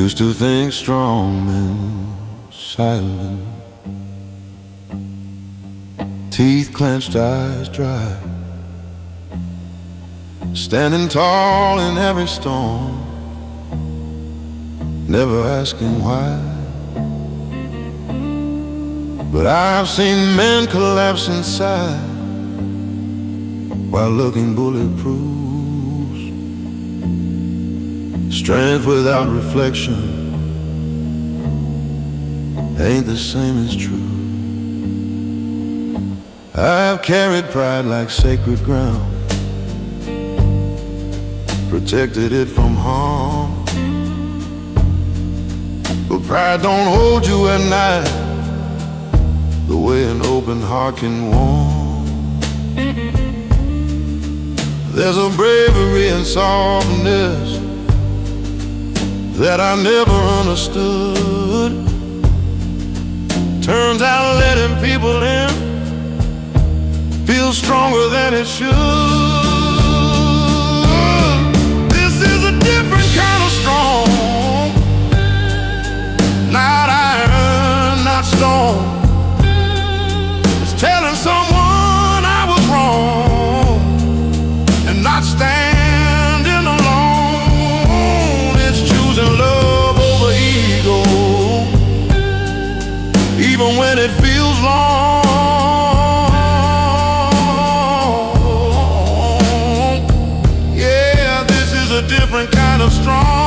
Used to think strong and silent, teeth clenched, eyes dry, standing tall in every storm, never asking why. But I've seen men collapse inside while looking bulletproof. Strength without reflection ain't the same as truth. I've carried pride like sacred ground, protected it from harm. But pride don't hold you at night the way an open heart can warm. There's a bravery and softness that I never understood. Turns out letting people in feels stronger than it should. This is a different kind of strong, not iron, not stone. It's telling someone I was wrong and not standing alone. It's choosing love over ego, even when it feels long. Yeah, this is a different kind of strong.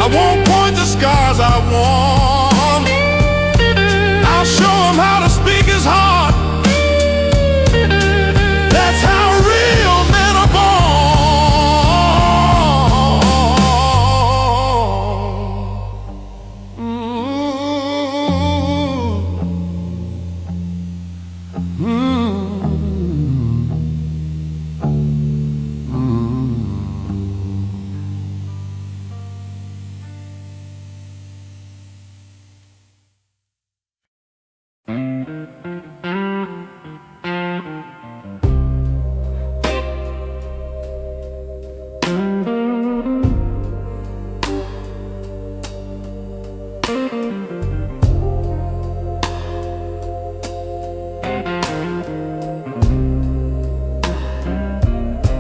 I won't point the scars I want. I'll show him how to speak his heart. That's how real men are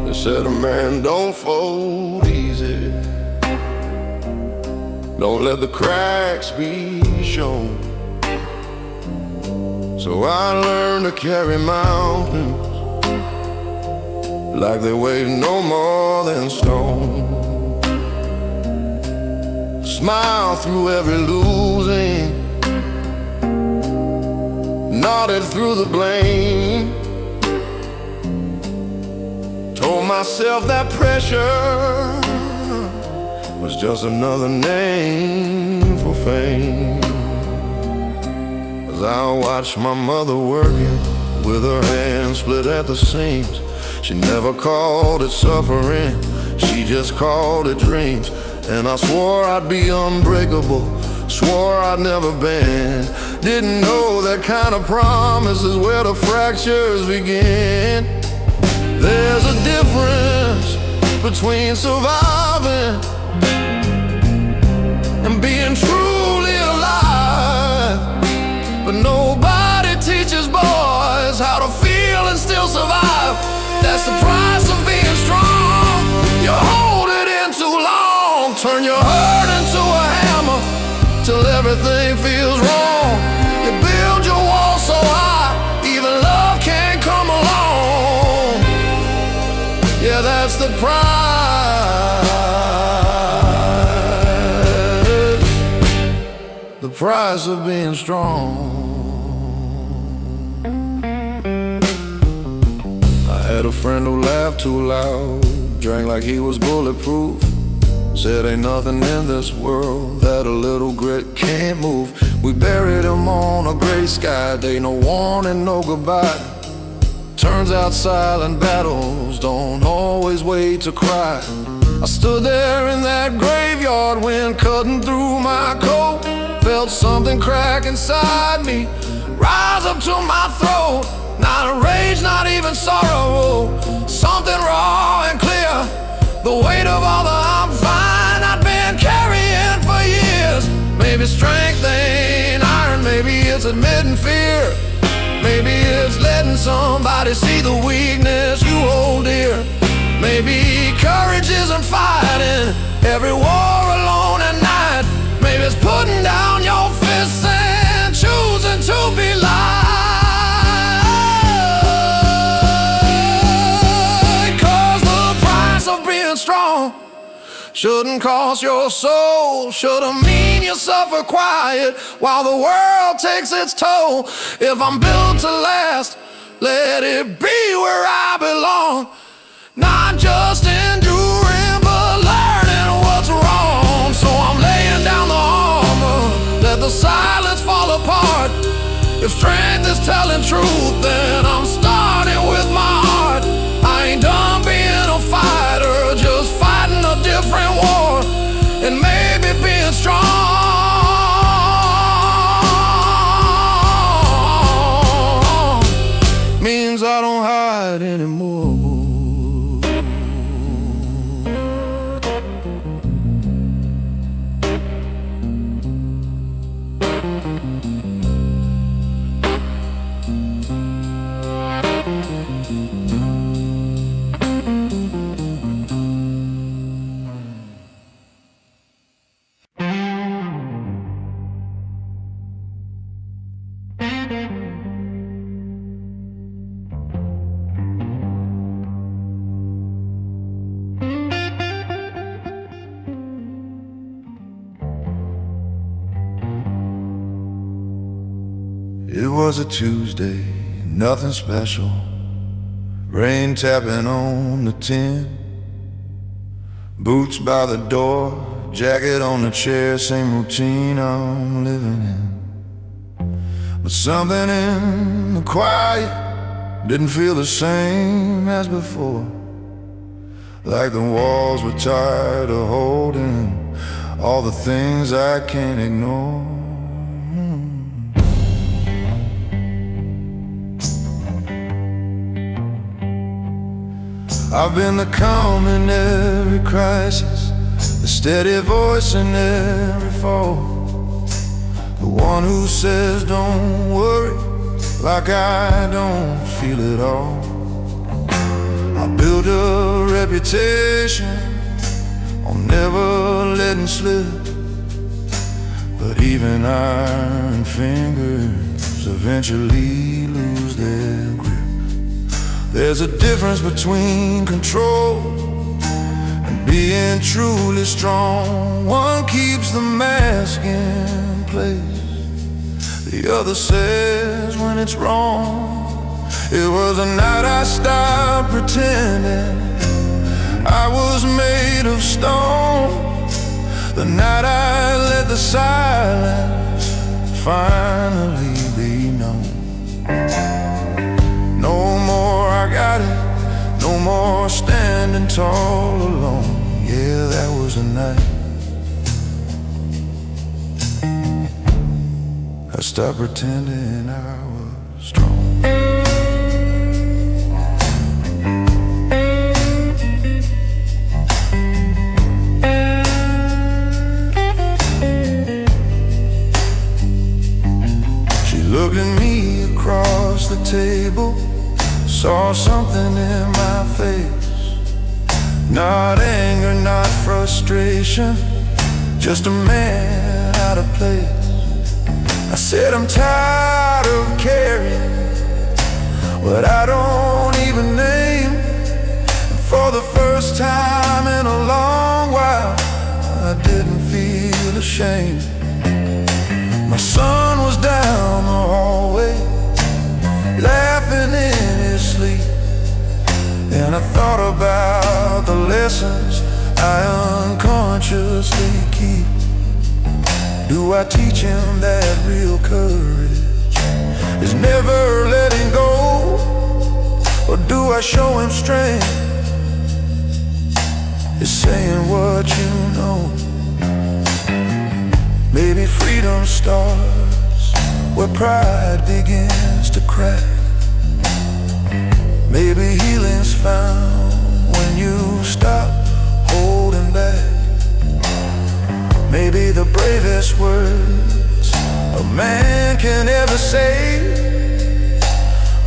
They said a man don't fold easy, don't let the cracks be shown. So I learned to carry mountains like they weigh no more than stone. Smile through every losing, nodded through the blame. Told myself that pressure was just another name for fame. As I watched my mother working with her hands split at the seams, she never called it suffering, she just called it dreams. And I swore I'd be unbreakable, swore I'd never bend. Didn't know that kind of promise is where the fractures begin. There's a difference between surviving and being truly alive. But nobody teaches boys how to feel and still survive. That's the price of being strong. You hold it in too long, turn your hurt into a hammer till everything feels wrong. You build your wall so high, even love can't come along. Yeah, that's the price of being strong. Met a friend who laughed too loud, drank like he was bulletproof. Said ain't nothing in this world that a little grit can't move. We buried him on a gray sky day, no warning, no goodbye. Turns out silent battles don't always wait to cry. I stood there in that graveyard, wind cutting through my coat. Felt something crack inside me, rise up to my throat. Not a rage, not even sorrow, something raw and clear. The weight of all the I'm fine I'd been carrying for years. Maybe strength ain't iron, maybe it's admitting fear. Maybe it's letting somebody see the weakness you hold dear. Maybe courage isn't fighting every war alone at night. Maybe it's putting down your fists and choosing to be light. 'Cause the price of being strong shouldn't cost your soul. Shouldn't mean you suffer quiet while the world takes its toll. If I'm built to last, let it be where I belong. Not just enduring, but learning what's wrong. So I'm laying down the armor, let the silence fall apart. If strength is telling truth, then I'm starting with my heart. I ain't done being a fighter, just fighting a different war. And maybe being strong means I don't hide anymore. It was a Tuesday, nothing special. Rain tapping on the tin. Boots by the door, jacket on the chair, same routine I'm living in. But something in the quiet didn't feel the same as before. Like the walls were tired of holding all the things I can't ignore. I've been the calm in every crisis, the steady voice in every fall, the one who says don't worry, like I don't feel it all. I built a reputation on never letting slip, but even iron fingers eventually lose their grip. There's a difference between control and being truly strong. One keeps the mask in place, the other says when it's wrong. It was a night I stopped pretending I was made of stone. The night I let the silence finally be known. No more I got it, no more standing tall alone. Yeah, that was the night I stopped pretending I was strong. She looked at me across the table, saw something in my face. Not anger, not frustration, just a man out of place. I said I'm tired of carrying what I don't even name. And for the first time in a long while, I didn't feel ashamed. My son was down the hallway, laughing in his sleep. lessons I unconsciously keep? Do I teach him that real courage is never letting go? Or do I show him strength is saying what you know? Maybe freedom starts where pride begins to crack. Maybe healing's found when you stop holding back. Maybe the bravest words a man can ever say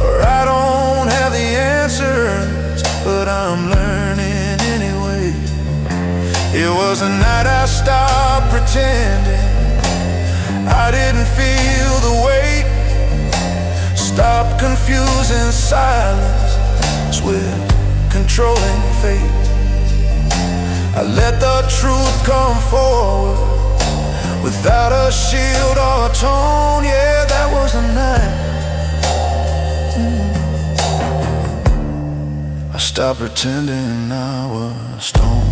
or I don't have the answers, but I'm learning anyway. It was the night I stopped pretending I didn't feel the weight. Stop confusing silence with controlling fate. I let the truth come forward without a shield or a tone. Yeah, that was the night I stopped pretending I was stoned.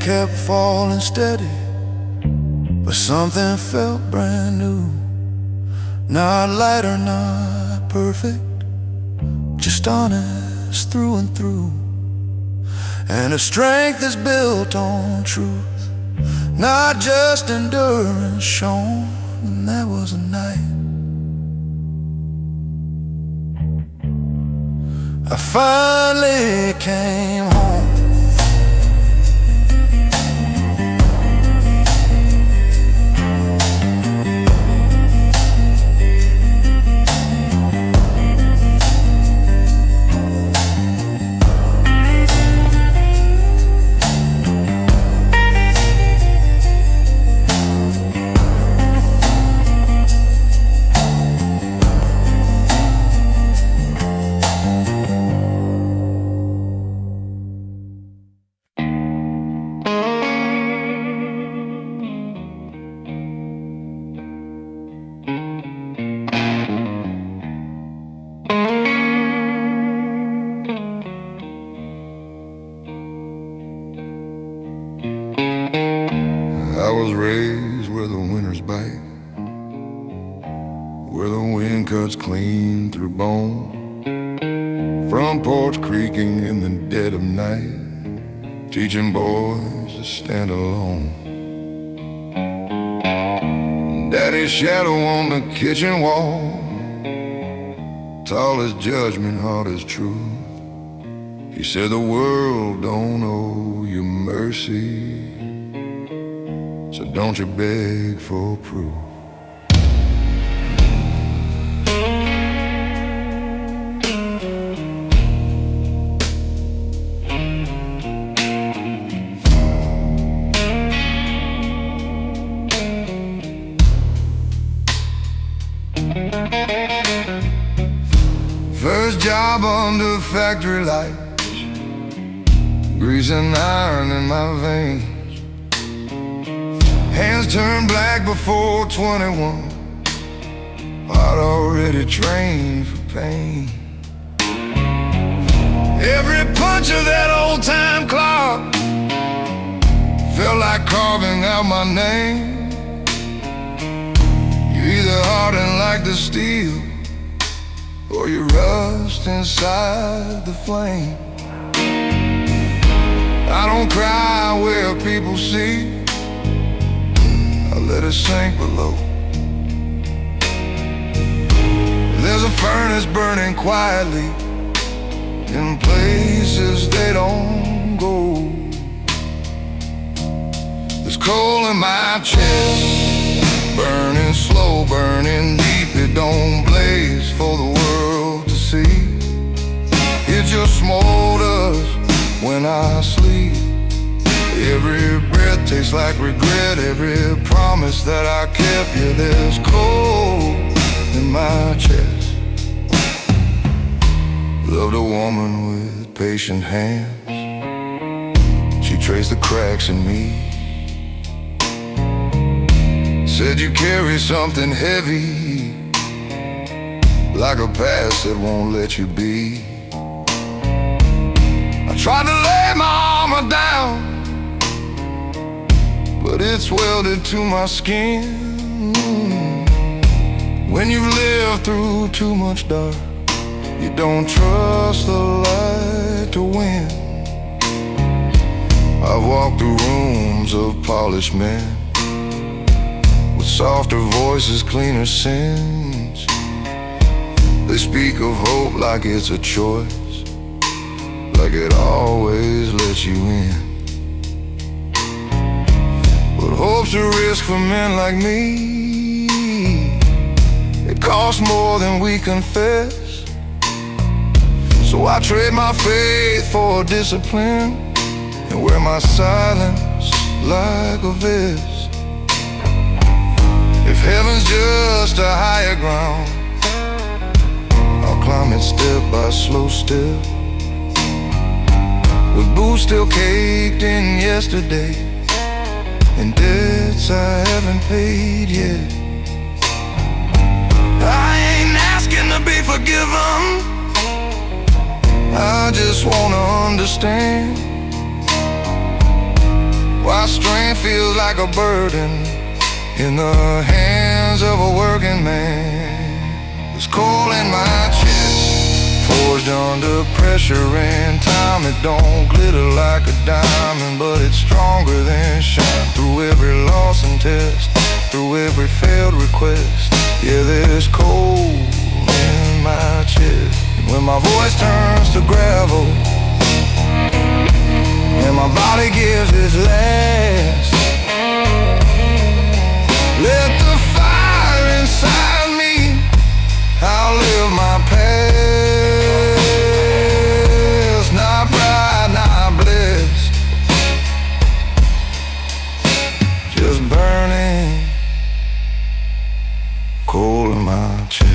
Kept falling steady, but something felt brand new. Not light or not perfect, just honest through and through. And a strength is built on truth, not just endurance shown. And that was a night I finally came home. I was raised where the winters bite, where the wind cuts clean through bone. Front porch creaking in the dead of night, teaching boys to stand alone. Daddy's shadow on the kitchen wall, tall as judgment, hard as truth. He said the world don't owe you mercy, so don't you beg for proof. First job under factory lights, greasing iron in my veins. Hands turned black before 21, heart already trained for pain. Every punch of that old-time clock felt like carving out my name. You either harden like the steel, or you rust inside the flame. I don't cry where people see, I let it sink below. There's a furnace burning quietly in places they don't go. There's coal in my chest, burning slow, burning deep. It don't blaze for the world to see. It just smolders when I sleep. Every breath tastes like regret. Every promise that I kept, yeah, there's cold in my chest. Loved a woman with patient hands. She traced the cracks in me. Said you carry something heavy, like a past that won't let you be. I tried to lay my armor down, but it's welded to my skin. When you've lived through too much dark, you don't trust the light to win. I've walked through rooms of polished men, with softer voices, cleaner sins. They speak of hope like it's a choice, like it always lets you in. But hope's a risk for men like me. It costs more than we confess. So I trade my faith for discipline, and wear my silence like a vest. If heaven's just a higher ground, I'll climb it step by slow step, with boots still caked in yesterday, and debts I haven't paid yet. I ain't asking to be forgiven, I just wanna understand why strength feels like a burden in the hands of a working man. There's coal in my chest, forged under pressure and time. It don't glitter like a diamond, but it's stronger than shine. Through every loss and test, through every failed request, yeah, there's coal in my chest. And when my voice turns to gravel, and my body gives its last, let the fire inside me outlive my past. Not pride, not bliss, just burning coal in my chest.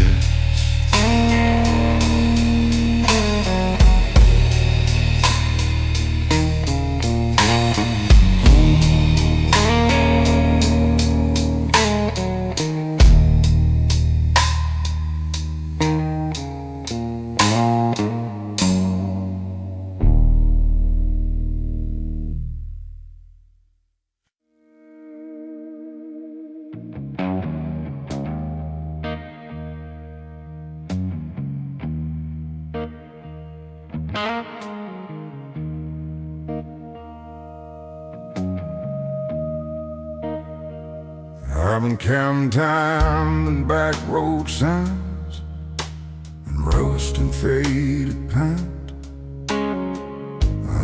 I've been counting time and back road signs and rust and faded paint.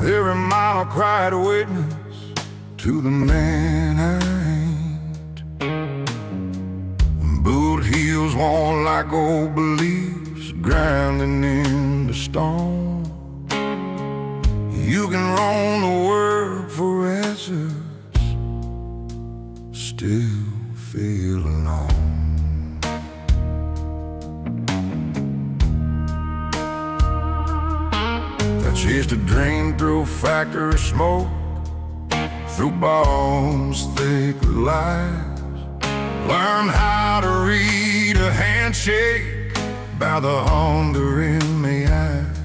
Every mile I cried a witness to the man I ain't. Boot heels worn like old beliefs, grinding in the storm. You can roam the world for answers, still feel alone. I chased a dream through factory smoke, through bombs thick with lies. Learned how to read a handshake by the hunger in my eyes.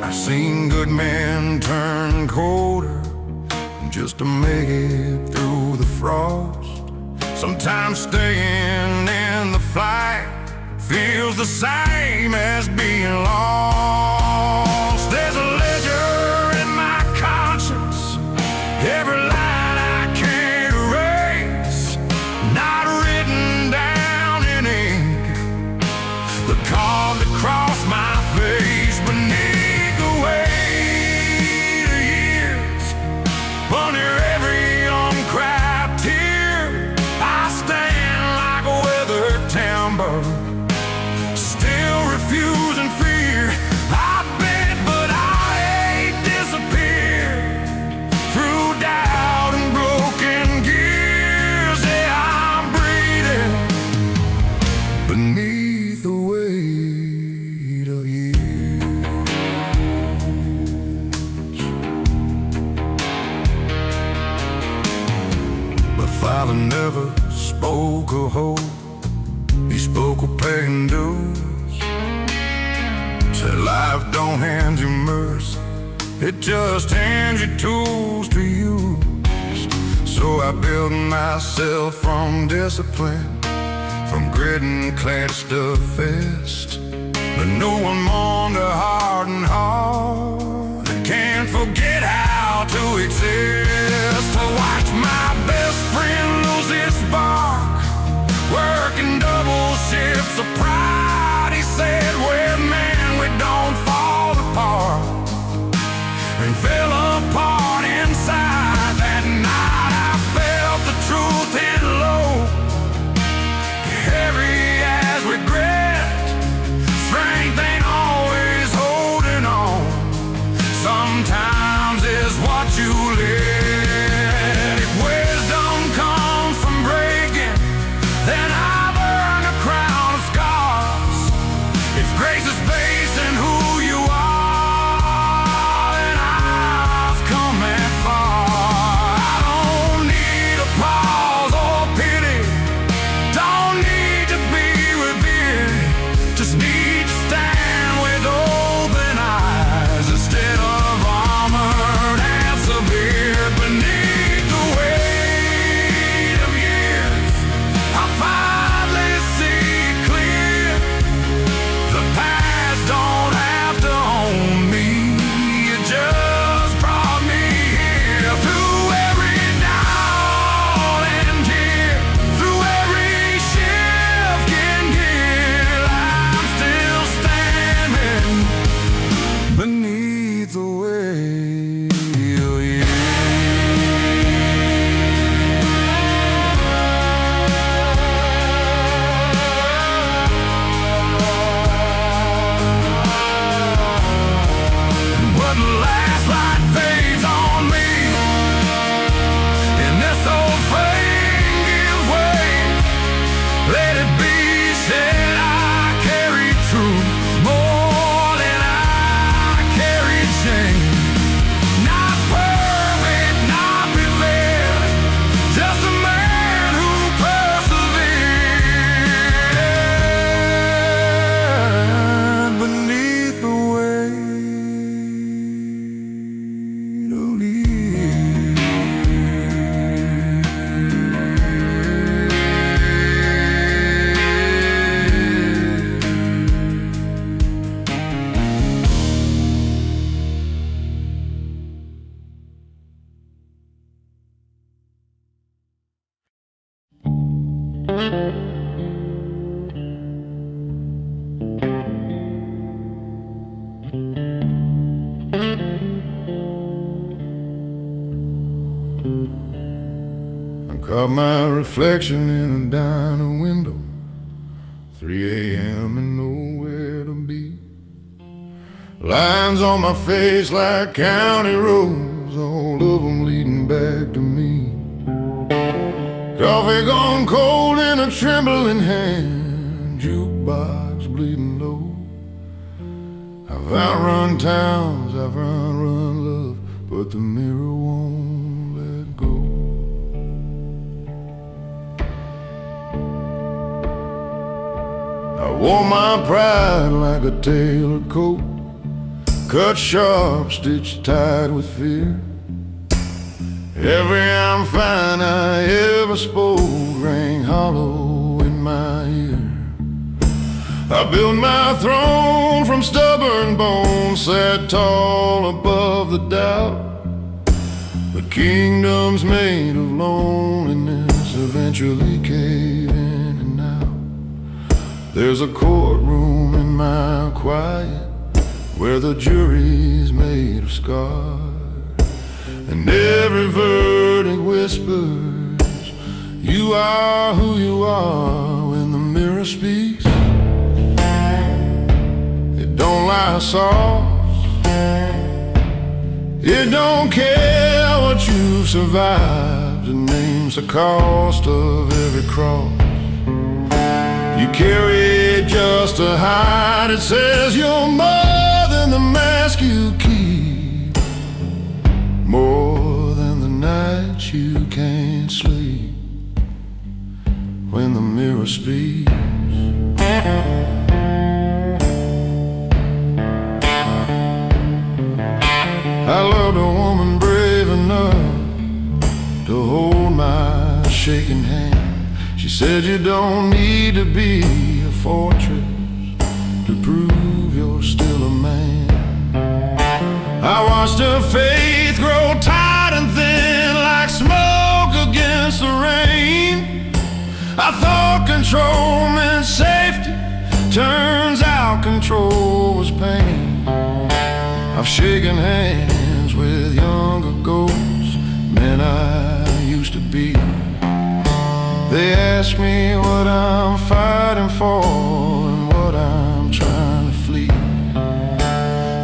I've seen good men turn colder just to make it through the frost. Sometimes staying in the fight feels the same as being lost. There's a ledger in my conscience, every line I can't erase, not written down in ink, but carved across my face. Beneath the weight of years, under every uncried tear, I stand like a weathered timber, still refusing fear. I spoke of hope, he spoke of paying dues. Said life don't hand you mercy, it just hands you tools to use. So I built myself from discipline, from grit and clenched a fist. But no one mourned a hardened heart that can't forget how to exist. To watch my best friend lose his spark, working double shifts of pride. He said, well, man, we don't fall apart, and fell apart inside. That night I felt the truth hit low, heavy as regret. Strength ain't always holding on, sometimes it's what you let. If wisdom comes from breaking, then I've earned a crown of scars. If grace is based in who you are, then I've come that far. I don't need applause or pity, don't need to be revered, just need to stand with open eyes instead of armored and severe. Beneath the weight of years, I finally see clear. The past don't have to own me, it just brought me here. Through every down and tear, through every shift in gear, I'm still standing beneath the weight of years. But the last light fades on me, and this old frame gives way. Let it be said, I carried truth more than I carried shame. Not perfect, not prepared, just a man who persevered beneath the weight of years. I caught my reflection in a diner window, 3 a.m. and nowhere to be. Lines on my face like county roads, all of them leading back to me. Coffee gone cold in a trembling hand, jukebox bleeding low. I've outrun towns, I've run love, but the mirror won't let go. I wore my pride like a tailored coat, cut sharp, stitched tight with fear. Every I'm fine I ever spoke rang hollow in my ear. I built my throne from stubborn bones, sat tall above the doubt. The kingdom's made of loneliness, eventually cave in and out. There's a courtroom in my quiet where the jury's made of scars, and every verdict whispers, you are who you are. When the mirror speaks, it don't lie soft, it don't care what you've survived. It names the cost of every cross you carry just to hide. It says you're more than the mask you keep, more than the nights you can't sleep. When the mirror speaks. I loved a woman brave enough to hold my shaking hand. She said you don't need to be a fortress to prove you're still a man. I watched her faith grow tight and thin like smoke against the rain. I thought control meant safety, turns out control was pain. I've shaken hands with younger ghosts, men I used to be. They ask me what I'm fighting for and what I'm trying to flee.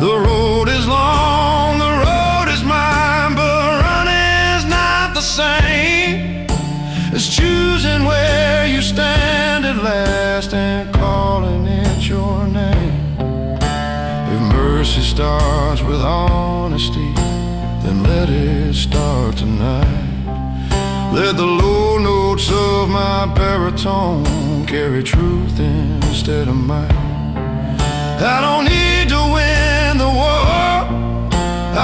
The road is long, the road is mine, but running's not the same as choosing where you stand at last and calling it your name. If mercy starts with honesty, then let it start tonight. Let the low notes of my baritone carry truth instead of might. I don't need to win the war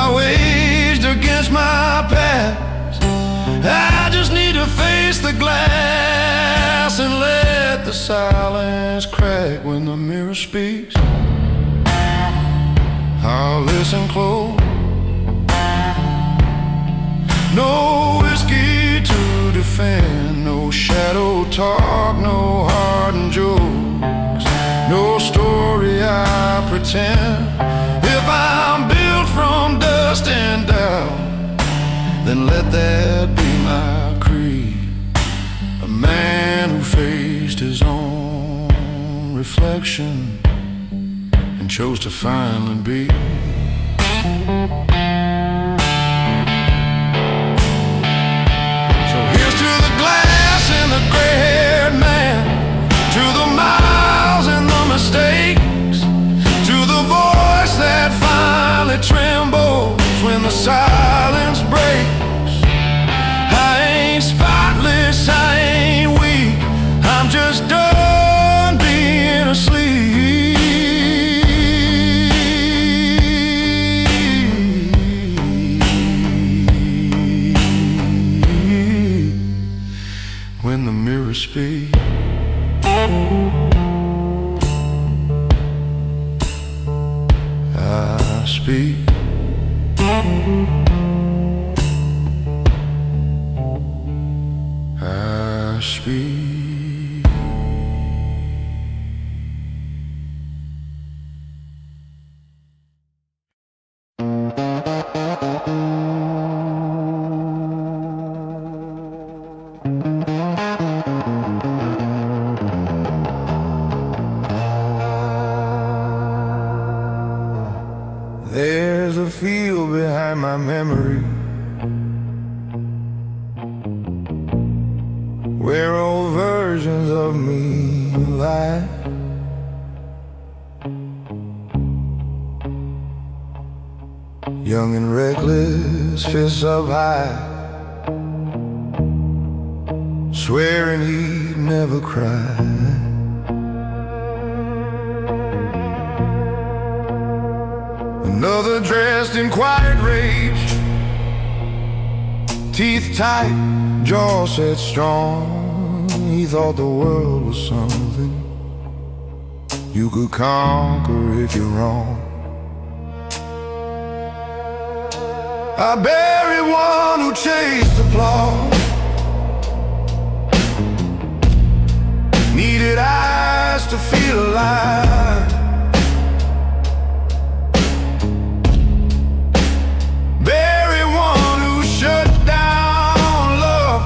I waged against my past. I just need to face the glass and let the silence crack when the mirror speaks. I'll listen close. No whiskey to defend, no shadow talk, no hardened jokes, no story I pretend. If I'm built from dust and doubt, then let that be my creed. A man who faced his own reflection and chose to finally be. So here's to the glass and the gray-haired man, to the miles and the mistakes, to the voice that finally trembles when the silence breaks. I ain't spotless, I ain't weak, I'm just done being asleep. When the mirror speaks, I speak. I speak. There's a field behind my memory where old versions of me lie. Young and reckless, fists up high, swearing he'd never cry. Another dressed in quiet rage, teeth tight, jaw set strong. He thought the world was something you could conquer if you're wrong. I buried one who chased applause, needed eyes to feel alive. Bury one who shut down love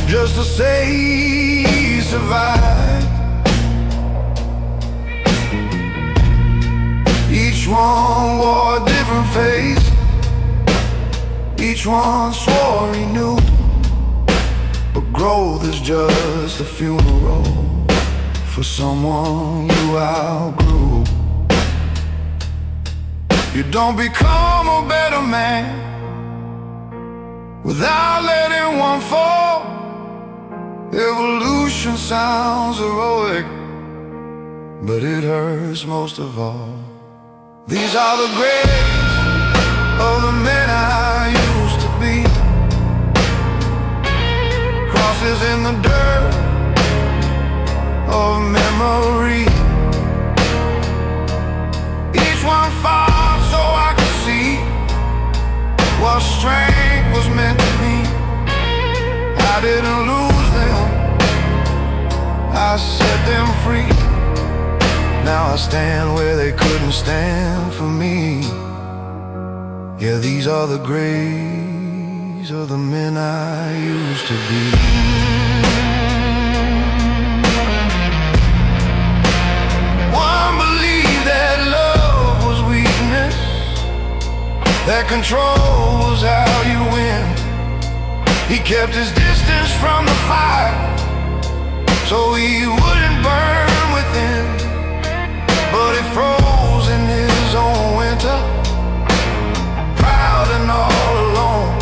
just to say he survived. Each one wore a different face, each one swore he knew, but growth is just a funeral for someone you outgrew. You don't become a better man without letting one fall. Evolution sounds heroic, but it hurts most of all. These are the graves of the men I used to be. Crosses in the dirt of memory. Each one fought so I could see what strength was meant to be. I didn't lose them, I set them free. Now I stand where they couldn't stand for me. Yeah, these are the graves of the men I used to be. One believed that love was weakness, that control was how you win. He kept his distance from the fire, so he wouldn't burn within. But he froze in his own winter, proud and all alone.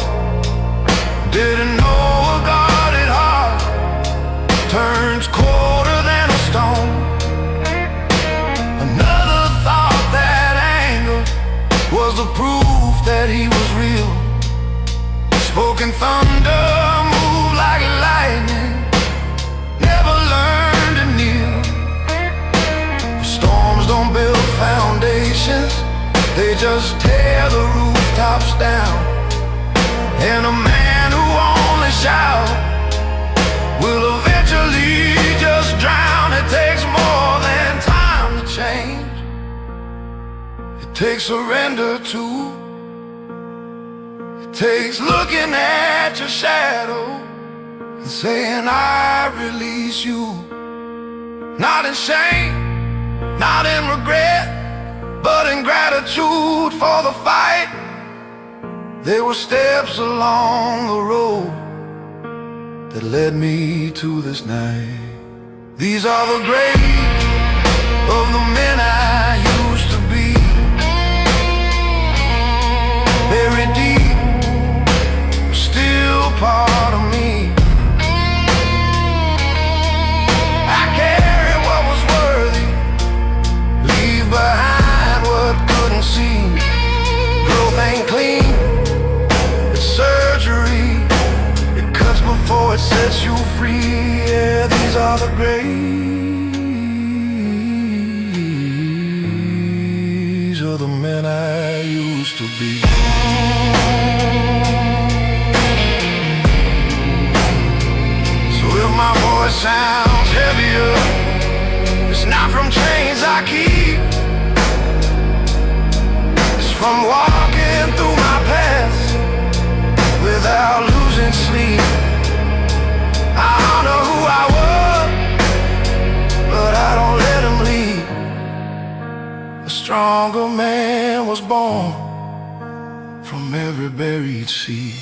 Didn't know a guarded heart turns colder than a stone. Another thought that anger was the proof that he was real. Spoken thunder, moved like lightning, never learned to kneel. Storms don't build foundations, they just tear the rooftops down. And a man who only shouts will eventually just drown. It takes more than time to change, it takes surrender too. It takes looking at your shadow and saying, I release you. Not in shame, not in regret, but in gratitude for the fight. There were steps along the road that led me to this night. These are the graves of the men I used to be. Buried deep, still part of me. I carry what was worthy, leave behind what couldn't see. Growth ain't clean, it's surgery. It cuts before it sets you free. Yeah, these are the graves of the men I used to be. So if my voice sounds heavier, it's not from chains I keep, it's from walking through my past without losing sleep. I honor who I was, but I don't let him lead. A stronger man was born from every buried seed.